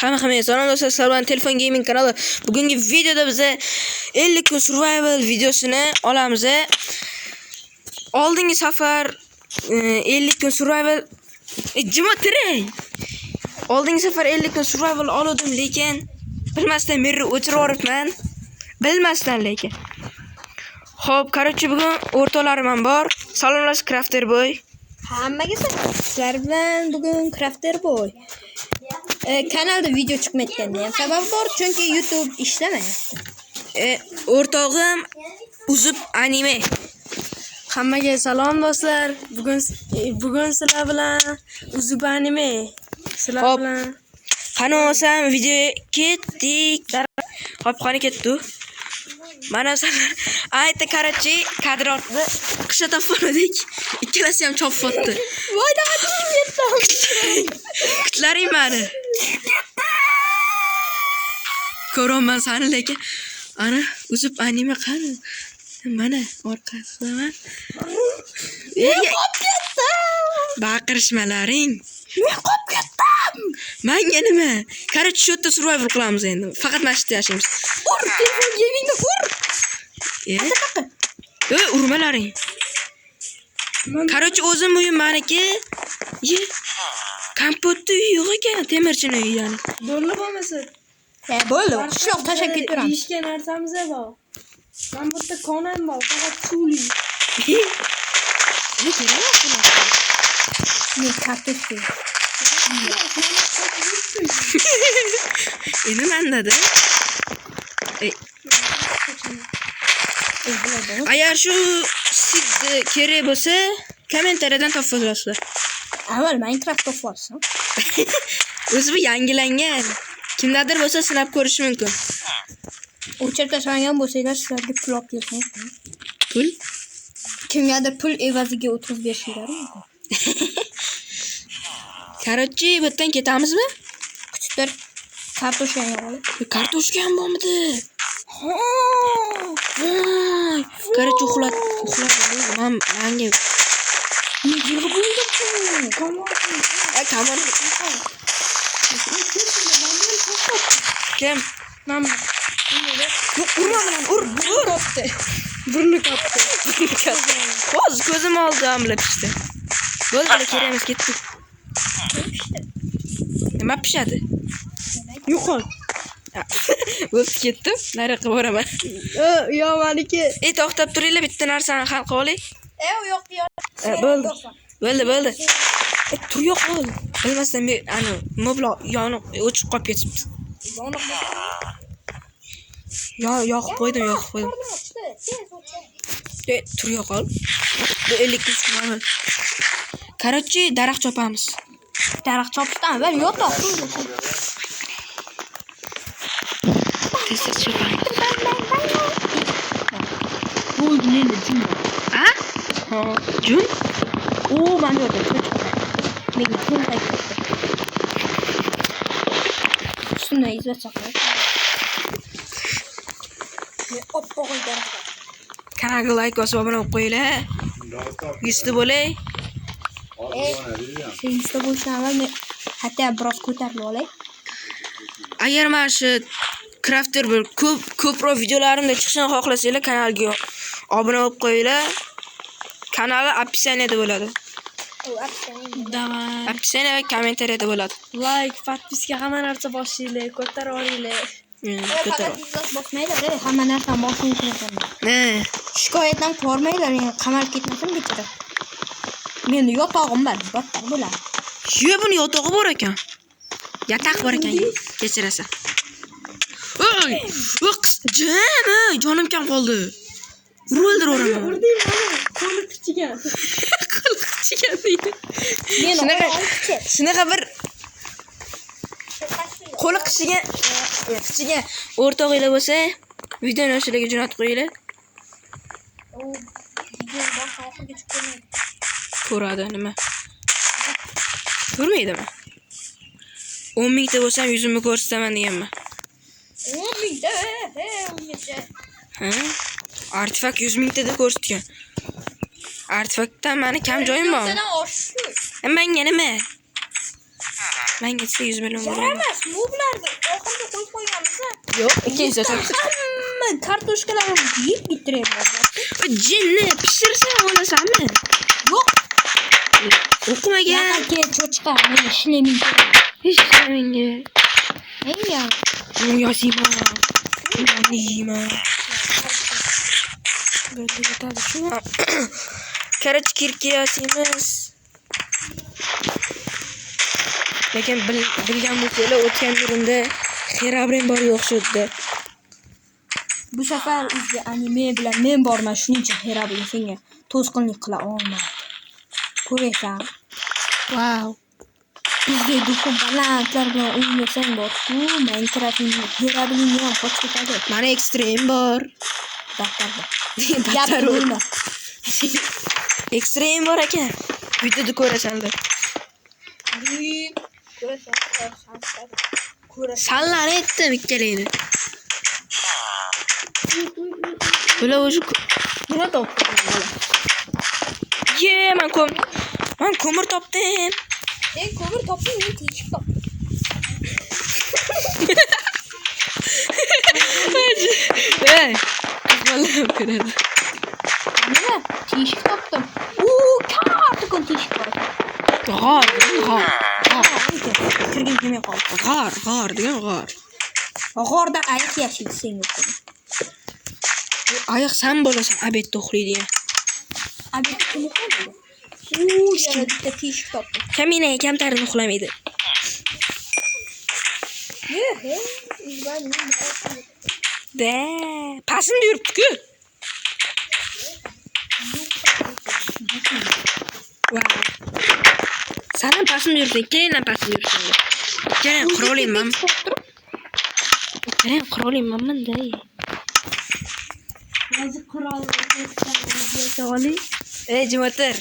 Hamma salom do'stlar, Salvan Telefon Gaming kanali. Bugungi videoda biz 50 kun survival videosini olamiz. Oldingi safar 50 kun survival jimotiray. Oldingi safar 50 kun survival oldim, lekin bilmasdan meni o'chirib yuboribman. Bilmasdan lekin. Xo'p, qarochi bugun o'rtolarim ham bor. Salomlash Crafter Boy. Hammaga sizlar bilan bugun Crafter Boy. Kanalda video chiqmayotganda ham sabab bor, chunki YouTube ishlamayapti. O'rtog'im Uzub anime. Hammaga salom do'stlar. Bugun sizlar bilan Uzub anime. Sizlar bilan qani olsam videoga ketdik. Hop, qani ketdi. Mana sizlar ayta qarachi kadr ortida qisha topolmadik. Ikkalasi ham chopib o'tdi. voy da'vatim yetdim. Kutlaring meni. Ko'raman seni, lekin ana Uzub anime qani? Mana orqasidaman. Qop ketdim. Baqirishmalaring. Men qop ketdim. Menga nima? Qarachi shu yerda survival qilamiz endi. Faqat mana shu yerda yashaymiz. Telefon gamingni ur. Urmalaring. Qarachi o'zim uyim meniki. Kompotni uyi yo'q ekan, temirchini uyi yani. Bo'ldi bo'lmasa. Bo'ldi. Qishloq tashab ketaveramiz. Yeyishga narsamiz bor. Men bu yerda konam bor, faqat suvli. Ne kartoshka. Endi mendada. Agar shu sidni kerak bo'lsa, kommentariyadan topib olasizlar. Avval Minecraft topib O'zi bu yangilangan. Kimdadir bo'lsa sinab ko'rish mumkin. o'chirib tashlagan bo'lsanglar sizlarga pul olib kelsangiz. Pul? Kimgadir pul evaziga o'tkazib berishinglar mumkin. Qarachi, bu yerdan ketamizmi? Kuchlar kartoshkani olib. Kartoshka ham bormidi? Voy, qarachi uxladi. Menga kamon. Kim? Men Ur. burni qopdi. Qo'z ko'zim oldi amla pishdi. Bo'ldi, kerakmas, ketdik. Nima pishadi? Yo'qol. Bo'ldi, ketdim. Nariyoqqa boraman. Yo, meniki. To'xtab turinglar, bitta narsani hal qilib olay. U yo'q. Bo'ldi. Tur yo'q ol. Bilmasdan men ana moblar yonib o'chib qolib ketibdi. Yoqib qo'ydim. Tur yo'q ol. Bu 50 kun survival. Qarachi, daraxt chopamiz. Daraxt chopishdan avval yotoq. Tez chopamiz. Bo'ldi endi jun. Ha? Jun? Men yo'qda. Menga jun qaytdi. Shuni izlashaqlar. Oppo'g'il daraxt. Kanalga like bosib obuna bo'lib qo'yinglar. 100 ta bo'lay. Sizda bo'lsa men hatto biroz ko'tarilib olay. Agar mana shu Crafter bir ko'proq videolarimda chiqishini xohlasanglar, kanalga obuna bo'lib qo'yinglar. Kanali описаниеda bo'ladi. Davay. Описание va kommentariyada bo'ladi. Like, podpiska hamma narsa boshlaylik, ko'tarib olinglar. Faqat izlash bosmaylar, hamma narsa boshini kirasan. Shikoyatdan ko'rmaylar, yani qamalib ketmasin kechira. Meni yotog'im bor, battar bo'ladi. Buni yotog'i bor ekan. Yataq bor ekan, kechirasan. Oy, jonim kam qoldi. O'ldiraman. Urding mana, qo'li qichigan. deydi. Shunaqa bir qo'li qichigan o'rtog'inglar bo'lsa, videoni o'shalarga jo'natib qo'yinglar. Ko'radi nima? Ko'rmaydimi? 10 mingta bo'lsam yuzimni ko'rsataman deganman. 10 mingta, 10 mingta. Ha? Artefakt 100 mingta deb ko'rsatgan. Artefaktdan meni kam joyim bor. Menga nima? Menga 800 million Zor beradi. emas, moblarni oxirga qo'yib qo'yganmiz-a. Yo'q, 200 so'm. Hamma kartoshkalarni yeb bitirayapmiz. Jinni pishirsa olasanmi? Yo'q, O'qimagan. yaqinga cho'chqa, meni ishlaming. Hech menga. Menga Yosima. Yosima. Bo'ldi shu. Karach kirki yasimiz. Lekin bilgan bo'lsanglar o'tgan turunda xerabrin bor o'xshatdi. bu safar o'zi anime bilan men borman, shuning uchun Herabin senga to'sqinlik qila olmadi. Ko'rasan. Wow. Bizga duxu balandlar bilan o'ynasang bor-ku, Minecraftning Herabinni ham qochib ketadi. Mana ekstrem bor. Daftarda. Daftar bo'lma. Ekstrem bor ekan. Videoda ko'rasanlar. Sallar etdim ikkalangni. Bular o'zi Nima topdim? ye, men ko'mir topdim. Sen ko'mir topding, men teshik topdim. Ey, qizlarlar ko'radi. Nima? Teshik topdim. Katta teshik bor. G'or. Kirgin kelmay qoldi. G'or degan g'or. G'orda ayiq yashaydi senga ko'ra. Ayiq san bo'lasan, abetda uxlaydigan. Abid kim qoldi? Yana bitta teshik topdim. Kamina kamtarini uxlamaydi. Da, pasimda yuribdi-ku. Wow. Sana pasimda yuribdi, ikkalanglar pasimda yuribdi. Ikkalang quroliyman. Ikkalang quroliyman-da. Hozir qurol Savoli. Ey, jimatir.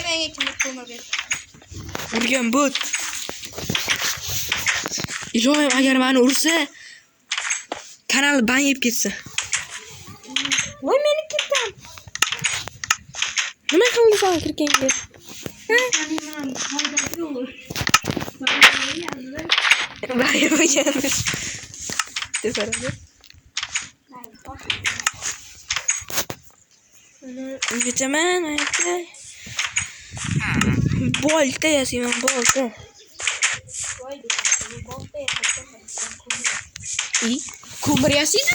menga kim ko'mir berdi? Urgan but. Ilohim, agar meni ursa, kanal ban yeb ketsa. Voy meni ketdim. Nima qildi sen kirganga? Bayır gelmiş. Teferruat. Geçemem ayakta. Bolta yazayım bolta. İyi. Kumar yazayım.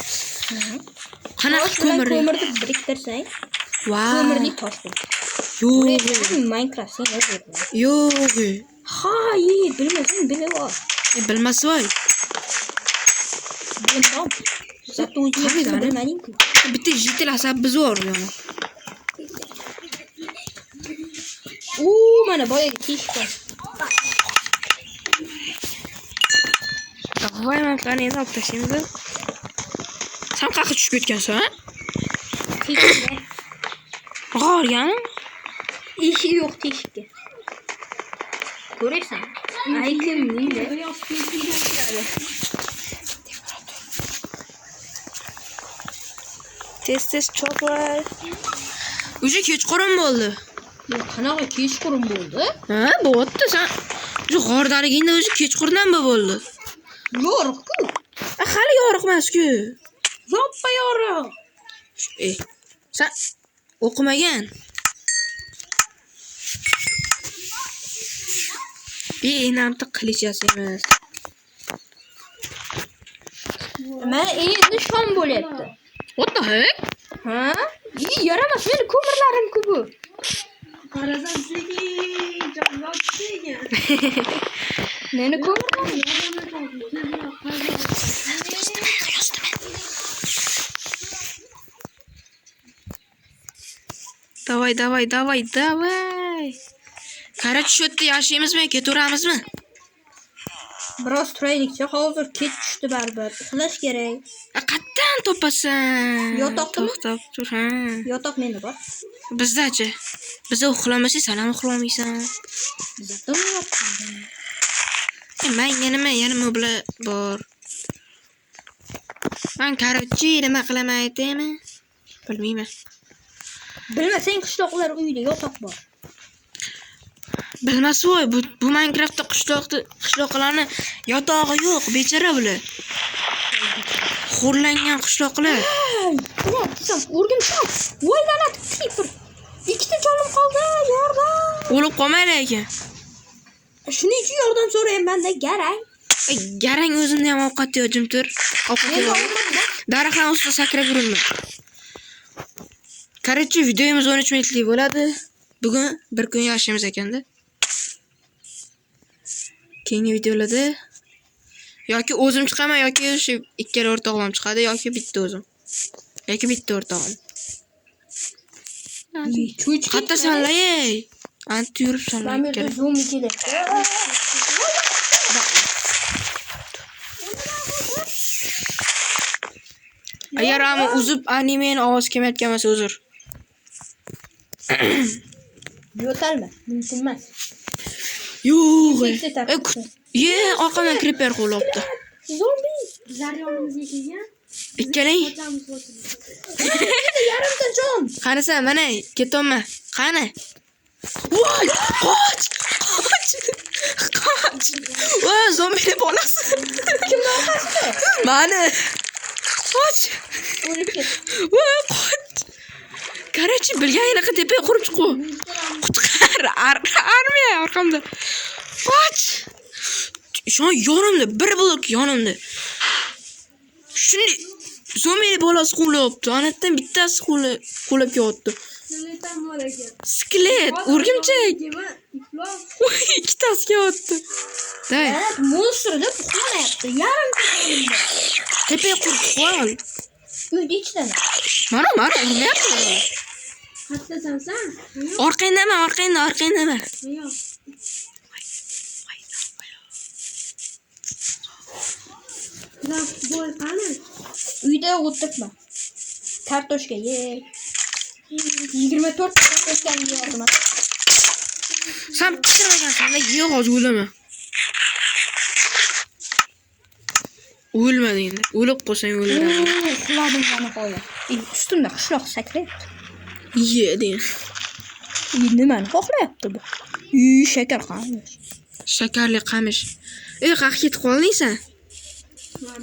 Qanaqa ko'mir? Ko'mirni biriktirsang, Wow. ko'mirni toshdir. Yo'q. Minecraft sen o'zing. Yo'q. Hayır, bilmasang bilib ol. Bilmas voy. Bilmam. Zaten o'zing bilmading-ku. Bitta jitil asab biz bor yana. Mana boyaga teshikdan. Voy, men qani endi olib tashlaymiz. Sen qayerga tushib ketgansan, ha? Teshikdan. G'organ? Eshik yo'q teshikka. Ko'rasan? Aykimning Tez chopar. O'zi kechqurun bo'ldi. qanaqa kechqurun bo'ldi? Ha, bo'pti sen. O'zi g'ordaligingda o'zi kechqurundan bo'ldi. Yo'q-ku. Hali yoriq emas-ku. Yoppa yoriq. Sen o'qimagan. Enamda qilich yasaymiz. Mana endi shom bo'lyapti. What the heck? Ha? Yaramas, meni ko'mirlarim-ku bu. Qarasam seki, jonlab degan. Meni ko'mirlarim. Davay. Qara tushdi, yashaymizmi, ketaveramizmi? Biroz turaylikcha, hozir kech tushdi baribir. Uxlash kerak. Qattan topasan. Yotoqdami? To'xtab tur, ha. Yotoq menda bor. Bizda-chi. Bizda uxlamasak, sen ham uxlamaysan. Bizda yo'q. Menga nima, yana mobla bor. Men qarorchi nima qilaman aytaymi? Bilmayman. Bilmasang, qishloqlar uyida yotoq bor. Bilmas voy, bu Minecraftda qishloqlarni yotog'i yo'q, bechara bular. Xo'rlangan qishloqlar. Nima desam, o'rgimcham. Voy lanat, creeper. Ikkita jonim qoldi, yordam. O'lib qolmaydi ekan. Shuning uchun yordam so'rayman-da, garang. Garang o'zimda ham ovqat yo'q, jim tur. Ovqat yo'q. Daraxtlar ustida sakrab yuribman. Короче, videomiz 13 minutlik bo'ladi. Bugun bir kun yashaymiz ekanda. Keyingi videolarda yoki o'zim chiqaman yoki shu ikkala o'rtog'im chiqadi yoki bitta o'zim. Yoki bitta o'rtog'im. Qattasanlar ey. Anti yuribsanlar. Men bir zoom kelyapti. Agar ham uzib animeni ovoz kelmayotgan bo'lsa uzr. Yo'talma, mumkin emas. Yo'q. Ye, orqamdan creeper qo'lobdi. Zombi. Zaryonimizga kelgan. Ikkalang. Yarimta jon. Qanisa, mana ketyapman. Qani? Voy, qoch! Qoch! Voy, zombi bolasi. Kimlar orqasida? Mani. Qoch! O'lib ket. Voy, qoch! Короче, bilganingni tepaga qurib chiqu. Qutqar, armiya orqamda. Qoch! Shu yonimda, bir blok yonimda. Shuni zombi bolasi qo'labdi. Anatdan bittasi qo'lab yotdi. Skeleton bor ekan. Skelet, o'rgimchak. Voy, ikkitasi yotdi. Day, Monsterda uxlamayapti. Yarimta jonim bor. tepaga qurib qo'y. Uyda ichida. Mana urmayapti. Qattasan sen? Orqangdaman. Yo'q. Boy qani? Uyda o'tiribman. Kartoshka ye. 24 kartoshkani yordim. Sen pishirmagansan, yo'q hozir o'laman. O'lmading endi. O'lib qolsang o'laman. Uxladim yana qo'ya. Ustimda qishloq sakrayapti. Ye, deyin. Nimani xohlayapti bu? Shakar qamish. Shakarli qamish. Qaq ketib qolding sen.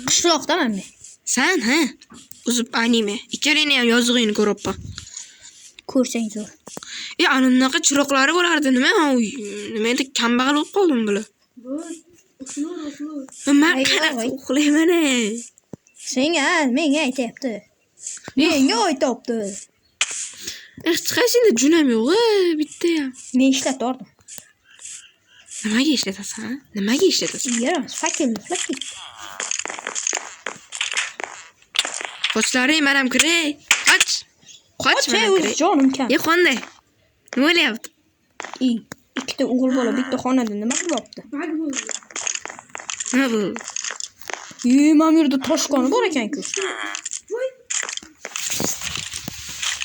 Qishloqdaman men. Sen, ha? Uzib anime. Ikkalangni ham yozig'ingni ko'ribman. Ko'rsang zo'r. Anaqa chiroqlari bo'lardi, nima? Nima endi kambag'al bo'lib qoldim bular. Uxlur. Men qanaqa uxlayman ey. Senga, menga aytayapti. Menga aytayapti. Hech qaysingda junam yo'q, bitta ham. Men ishlatordim. Nimaga ishlatasan? Yaram, fakirlik ketdi. Qochlaring men ham kiray. Qoch men ham kiray. Jonim kam. Qanday? Nima bo'lyapti? Ikkita o'g'il bola bitta xonada nima qilyapti? Nima bu? Mana bu yerda toshqoni bor ekan-ku.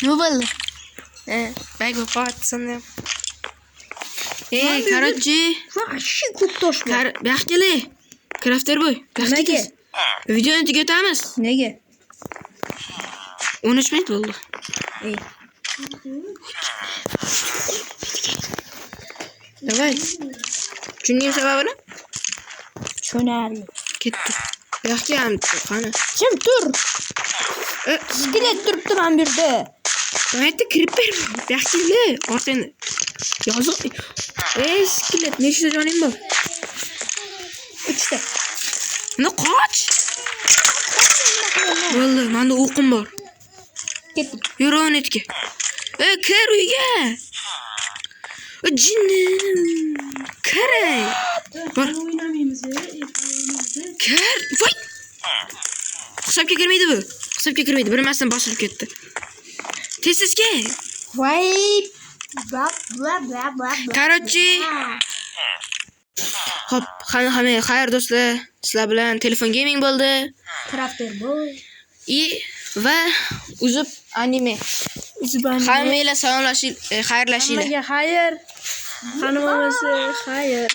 Nima bo'ldi? Baygo qotsin. Короче, Vashi ko'p tosh bor. Baxtli. Crafter boy. Nimaga? Videoni tugatamiz. Nega? 13 minut bo'ldi. Davay. Tushungan sababini? Tushunarli. Ketdi. Yaxshi ham qani. Jim tur. Skelet turibdi mana bu yerda. Qayerda creeper? Yaxshi, orqangda. Yoziq. Skelet, nechta joning bor? 3 ta. Uni qoch. Bo'ldi, menda o'qim bor. Ketdik. Yur o'netga. Kir uyga. Jinnim. Kiray. Bor. O'ynamaymiz, Kir. Voy. Hisobga kirmaydi bu. Bilmasdan bosilib ketdi. Tez kel. Voy. Короче. Hop, xayr do'stlar. Sizlar bilan telefon gaming bo'ldi. Crafter boy. Va uzib anime. Hammalar salomlashib, xayrlashinglar. Hammaga xayr. Xonimamiz xayr.